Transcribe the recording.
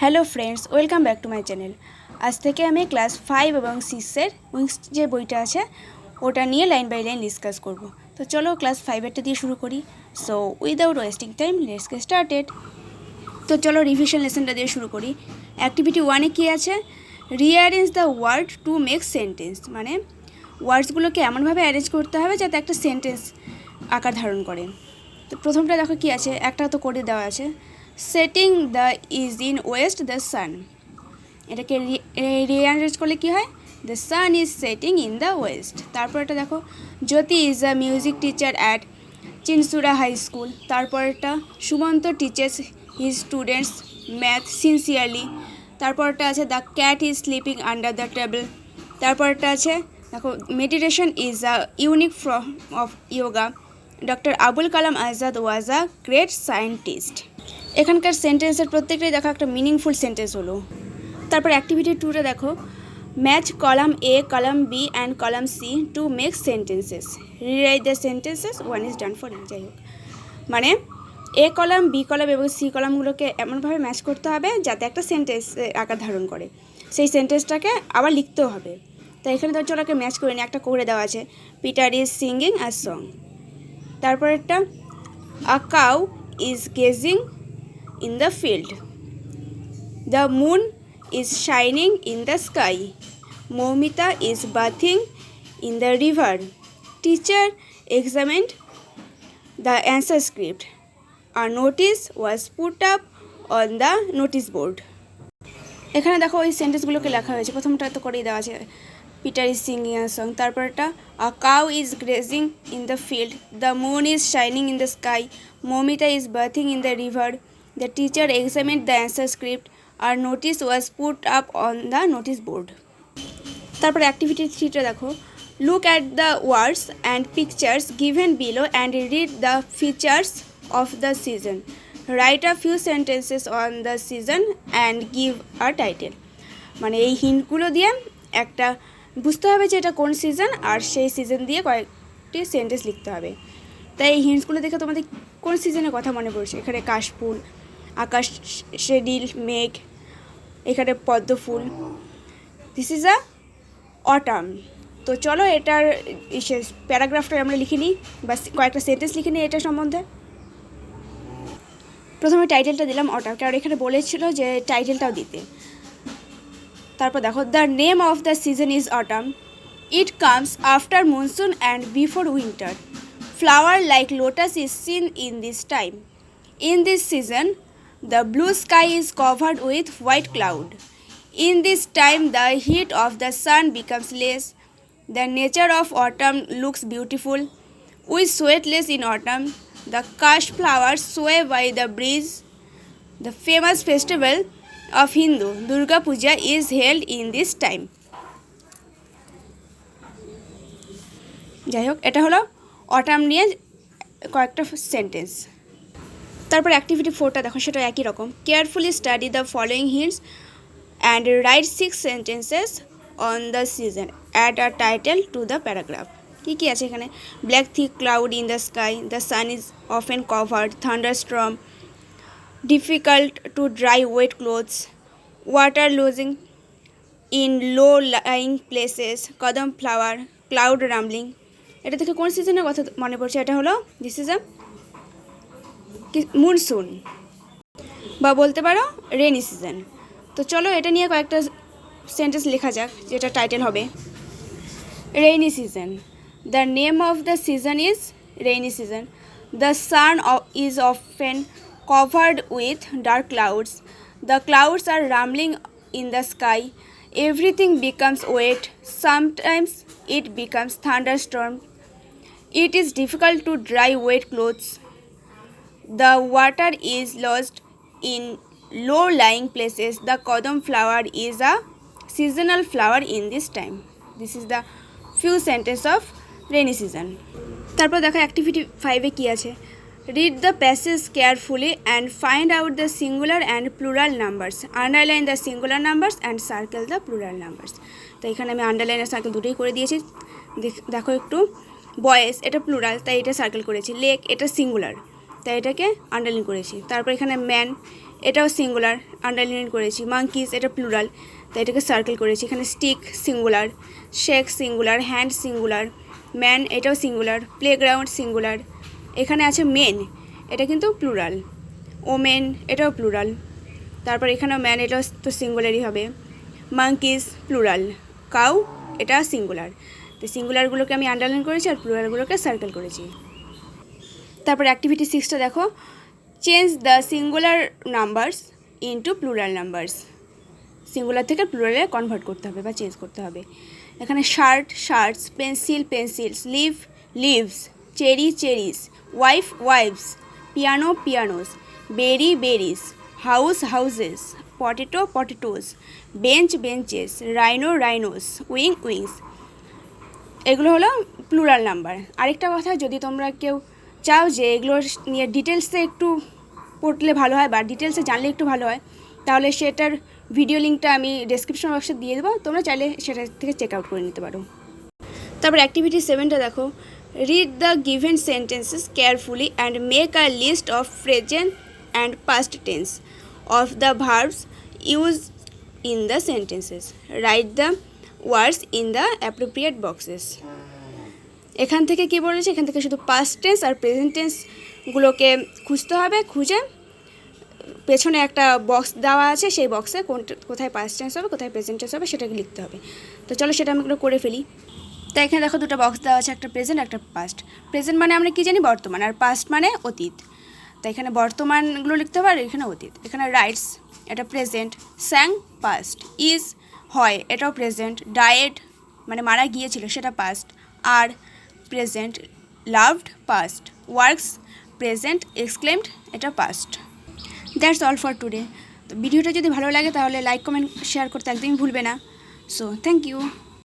Hello friends, welcome back to my channel. আজ থেকে আমি ক্লাস 5 এবং 6-এর উইংস যে বইটা আছে ওটা নিয়ে লাইন বাই লাইন ডিসকাস করব। তো চলো ক্লাস 5-এরটা দিয়ে শুরু করি। So without wasting time let's get started. তো চলো রিভিশন লেসনটা দিয়ে শুরু করি। অ্যাক্টিভিটি 1-এ কী আছে? Rearrange the word to make sentence, মানে ওয়ার্ডসগুলোকে এমনভাবে অ্যারেঞ্জ করতে হবে যাতে একটা সেন্টেন্স আকার ধারণ করে। তো প্রথমটা দেখো কী আছে, একটা তো করে দেওয়া আছে, setting the is in west the sun. এটাকে রিঅ্যারেঞ্জ করলে কী হয়? The sun is setting in the west. তারপর এটা দেখো, Jyoti is a music teacher at Chinsurah high school. তারপরটা, Sumanta teachers his students math sincerely. তারপরটা আছে, the cat is sleeping under the table. তারপরটা আছে দেখো, meditation is a unique form of yoga. Doctor Abul Kalam Azad was a great scientist. এখানকার সেন্টেন্সের প্রত্যেকটাই দেখো একটা মিনিংফুল সেন্টেন্স হলো। তারপর অ্যাক্টিভিটি 2টা দেখো, match column A, column B and column C to make sentences. Rewrite the sentences, one is done for it. যাই হোক, মানে এ কলাম, বি কলাম এবং সি কলামগুলোকে এমনভাবে ম্যাচ করতে হবে যাতে একটা সেন্টেন্স আকার ধারণ করে। সেই সেন্টেন্সটাকে আবার লিখতেও হবে। তো এখানে তো চলো ম্যাচ করে নিয়ে একটা করে দেওয়া আছে, Peter is singing a song. তারপর একটা, a cow is gazing in the field. The moon is shining in the sky. Momita is bathing in the river. Teacher examined the answer script. A notice was put up on the notice board. এখানে দেখো ওই সেন্টেন্সগুলোকে লেখা হয়েছে। প্রথমটা তো করেই দেওয়া আছে, Peter is singing a song. তারপরটা, a cow is grazing in the field. The moon is shining in the sky. Momita is bathing in the river. The teacher examined the answer script. Our notice was put up on the notice board. তারপর activity 3টা দেখো, look at the words and pictures given below and read the features of the season. Write a few sentences on the season and give a title. মানে এই হিন্টগুলো দিয়ে একটা বুঝতে হবে যে এটা কোন সিজন, আর সেই সিজন দিয়ে কয়েকটি সেন্টেন্স লিখতে হবে। তাই এই হিন্টসগুলো দেখে তোমাদের কোন সিজনের কথা মনে পড়ছে? এখানে কাশফুল, আকাশে নীল মেঘ, এখানে পদ্মফুল। This is a autumn. তো চলো এটার প্যারাগ্রাফটা আমরা লিখে নিই, বা কয়েকটা সেন্টেন্স লিখে নিই এটা সম্বন্ধে। প্রথমে টাইটেলটা দিলাম অটাম, কারণ এখানে বলেছিল যে টাইটেলটাও দিতে। তারপর দেখো, the name of the season is autumn. It comes after monsoon and before winter. Flower like lotus is seen in this time. In this season, the blue sky is covered with white cloud. In this time, the heat of the sun becomes less. The nature of autumn looks beautiful. We sweat less in autumn. The cash flowers sway by the breeze. The famous festival of Hindu, Durga Puja, is held in this time. যাই হোক, এটা হলো autumn নিয়ে কয়েকটা sentence. তারপর activity 4টা দেখো, সেটা একই রকম, carefully study the following hints and write 6 sentences on the season, add a title to the paragraph. কী কী আছে এখানে? Black thick cloud in the sky, the sun is often covered, thunder storm, difficult to dry wet clothes, water losing in low lying places, kadam flower, cloud rumbling. এটা থেকে কোন সিজনের কথা মনে পড়ছে? এটা হলো দিস ইজ আ মনসুন, বা বলতে পারো রেনি সিজন। তো চলো এটা নিয়ে কয়েকটা সেন্টেন্স লেখা যাক, যেটা টাইটেল হবে। Rainy season, the name of the season is rainy season. The sun is often covered with dark clouds. The clouds are rumbling in the sky. Everything becomes wet. Sometimes it becomes thunder storm. It is difficult to dry wet clothes. The water is lost in low-lying places. The kodam flower is a seasonal flower in this time. This is the few sentences of rainy season. তারপর দেখো activity 5-এ কী আছে, read the passage carefully and find out the singular and plural numbers. Underline the singular numbers and circle the plural numbers. তো এখানে আমি underline আর circle দুটোই করে দিয়েছি। দেখো একটু, বয়েস এটা প্লুরাল, তাই এটা সার্কেল করেছি। লেক এটা সিঙ্গুলার, তাই এটাকে আন্ডারলাইন করেছি। তারপর এখানে ম্যান, এটাও সিঙ্গুলার, আন্ডারলাইন করেছি। মাঙ্কিস এটা প্লুরাল, তাই এটাকে সার্কেল করেছি। এখানে stick singular, shake singular, hand singular, man এটাও সিঙ্গুলার, প্লেগ্রাউন্ড সিঙ্গুলার। এখানে আছে মেন, এটা কিন্তু প্লুরাল। ওমেন এটাও প্লুরাল। তারপর এখানেও ম্যান, এটাও তো সিঙ্গুলারই হবে। মাঙ্কিস প্লুরাল, কাউ এটা সিঙ্গুলার। তো সিঙ্গুলারগুলোকে আমি আন্ডারলাইন করেছি আর প্লুরালগুলোকে সার্কেল করেছি। তারপর অ্যাক্টিভিটি 6টা দেখো, change the singular numbers into plural numbers. Singular থেকে প্লুরালে কনভার্ট করতে হবে বা চেঞ্জ করতে হবে। এখানে shirt shirts, pencil pencils, leaf leaves, cherry cherries, wife wifes, piano pianos, berry berries, house houses, potato potatoes, bench benches, rhino rhinos, wing wings. এগুলো হলো plural number. আরেকটা কথা, যদি তোমরা কেউ চাও যে এগুলোর নিয়ে ডিটেলসে একটু পড়লে ভালো হয় বা ডিটেলসে জানলে একটু ভালো হয়, তাহলে সেটার ভিডিও লিঙ্কটা আমি ডেসক্রিপশন বক্সে দিয়ে দেবো, তোমরা চাইলে সেটা থেকে চেক আউট করে নিতে পারো। তারপর অ্যাক্টিভিটি 7টা দেখো, read the given sentences carefully and make a list of present and past tense of the verbs use in the sentences, write the words in the appropriate boxes. এখান থেকে কী বলেছে, এখান থেকে শুধু পাস্ট টেন্স আর প্রেজেন্ট টেন্সগুলোকে খুঁজতে হবে। খুঁজে পেছনে একটা বক্স দেওয়া আছে, সেই বক্সে কোথায় পাস্ট টেন্স হবে কোথায় প্রেজেন্ট টেন্স হবে সেটাকে লিখতে হবে। তো চলো সেটা আমি একটু করে ফেলি। তাই এখানে দেখো দুটো বক্স দেওয়া আছে, একটা প্রেজেন্ট একটা পাস্ট। প্রেজেন্ট মানে আমরা কী জানি, বর্তমান, আর পাস্ট মানে অতীত। তাই এখানে বর্তমানগুলো লিখতে হবে আর এখানে অতীত। এখানে রাইটস এটা প্রেজেন্ট, স্যাং পাস্ট, ইজ হয় এটাও প্রেজেন্ট, ডায়েট মানে মারা গিয়েছিল সেটা পাস্ট আর present, loved past, works present, exclaimed এটা past. That's all for today. তো ভিডিওটা যদি ভালো লাগে তাহলে লাইক কমেন্ট শেয়ার করতে একদমই ভুলবে না। So thank you.